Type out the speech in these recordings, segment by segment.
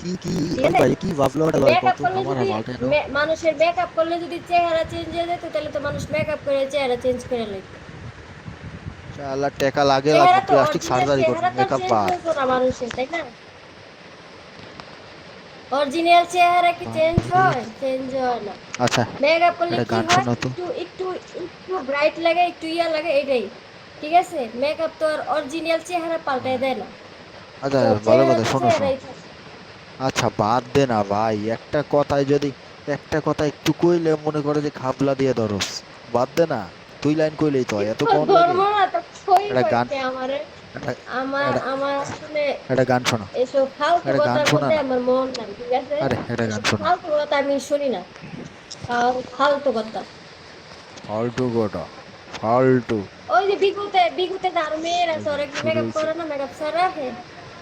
কি কি ঠিক ওই আছে? ভাই কি ভাবলো ওটা লয় মেকআপ কত করলে আমার যদি মালটা এনো মানুষের মেকআপ করলে যদি চেহারা চেঞ্জ হয়ে যেত তাহলে তো মানুষ মেকআপ করে চেহারা চেঞ্জ করে লইত। শালা টাকা লাগে লাগবো চেহারা তো প্লাস্টিক অরিজিনাল সার্জারি করবো চেহারা তো মেকআপ চেঞ্জ বাদ হইতো না মানুষের, তাই না? অরিজিনাল চেহারা কি চেঞ্জ বান্ধের হয়? চেঞ্জ হয় না। আচ্ছা মেকআপ করলে এটা কি গান হয়? শোনো তো একটু একটু একটু ব্রাইট লাগে, একটু ইয়া লাগে, এটাই। ঠিক আছে, মেকআপ তো আর অরিজিনাল চেহারা পাল্টায় দেয় না। আচ্ছা তো ভালো চেহারা কথা তো শোনো শোনো চেহারাই থাকে। আচ্ছা বাদ দে না ভাই একটা কথা একটু কইলে মনে করে যে খাবলা দিয়ে ধরস বাদ দে না 2 লাইন কইলেই তো হয় এত কিন্তু কোন লাগে ধর্ম না তো কই একটা গান কইতে আমারে। একটা আমার একটা আমার আসলে একটা গান শোনো এসব ফালতু একটা গান কথার শোনা মধ্যে না আমার মন নাই, ঠিক আছে? আরে একটা গান এসব শোনো ফালতু কথা আমি শুনি না। ফালতু কথা। ফালতু গোটা ফালতু ওই যে বিগুতে যে আরো মেয়ের এই আছে, যে ওরা কি শুরু মেকআপ হয়েছে করে না, মেকআপ ছাড়া রাখে?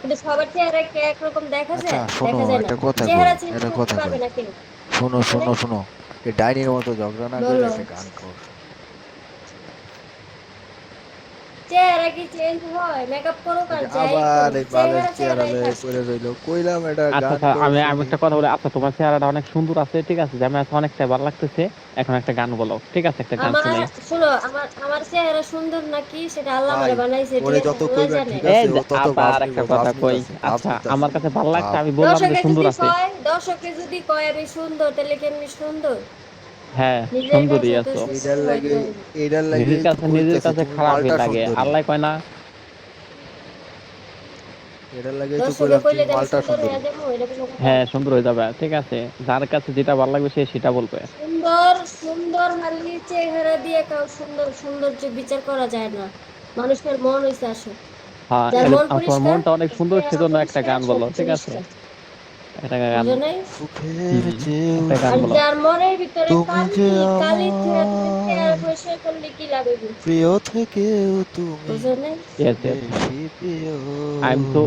কিন্তু সবার চেহারা কি একরকম দেখা আচ্ছা যায়? শোনো দেখা যায় না। একটা কথা কই চেহারা চেঞ্জ একটা করতে কথা পারবে কই না কেউ। শোনো মানে শোনো শোনো এই ডাইনির মতো ঝগড়া না করে বলো, একটা গান কর চেহারা কি চেঞ্জ হয়? মেকআপ করুক এই আর যে যাই আবার করুক, এই বালের চেহারা চেহারা চেহারাই লয়ে থাকবে। পড়ে রইলো কইলাম এটা আচ্ছা গান আচ্ছা, কর আমি শুনি একটা কথা বলি। আচ্ছা, তোমার চেহারাটা অনেক সুন্দর আছে, ঠিক আছে, যে আমি আজকে অনেকটা ভালো লাগতেছে। এখন একটা গান বলো, ঠিক আছে, একটা গান আমার শুনাই। শুনো, আমার আমার চেহারা সুন্দর নাকি সেটা আল্লাহ ভাই আমারে বানাইছে, ঠিক ওরে আছে? যত আল্লাহ কইবেন জানে। ঠিক এই আছে যে ও তত আবার একটা ভাব কথা কই। নিতাছে ভাব আচ্ছা, নিতাছে আমার কাছে ভালো লাগছে, ভাব আমি বললাম যে দর্শকে সুন্দর যদি আছে। কয়, দর্শকে যদি কয় আমি সুন্দর, তাহলে কি আমি সুন্দর? হ্যাঁ, নিজের সুন্দরী কাছে তো আছো। এইটার সুন্দর লাগে হইতে হবে। এইটার নিজের লাগেই তো কাছে নিজের কইতেছি কাছে তুমি খারাপই মালটা লাগে, সুন্দরী আল্লাহ কয় না? এটার লাগেই তো দর্শকে কইলাম কইলে তুমি যে আমি মালটা সুন্দর সুন্দরী হয়ে যাবো, এটা কোনো কথা? হ্যাঁ, সুন্দর হয়ে যাবে, ঠিক আছে। যার কাছে যেটা ভালো লাগবে সে সেটা বলবে। সুন্দর সুন্দর খালি চেহারা দিয়ে কাউ সৌন্দর্য বিচার করা যায় না। মানুষের মন হইছে আসল। হ্যাঁ, যার মন তোমার পরিষ্কার, মনটা অনেক সুন্দর, চেহারা সেজন্য একটা পরিষ্কার, গান সব বলো, ঠিক আছে? পরিষ্কার। একটা গান। বুঝো নাই? সুখের হুম, চেয়েও একটা গান আর বলো। যার মনের ভিতরে তুমি যে কালি, কালি থুয়া তুমি চেহারা আমার পরিষ্কার করলে কি লাভ হইব? প্রিয় থেকেও তুমি বুঝো নাই? ইয়েস ইয়েস, বেশি প্রিয় আই এম সো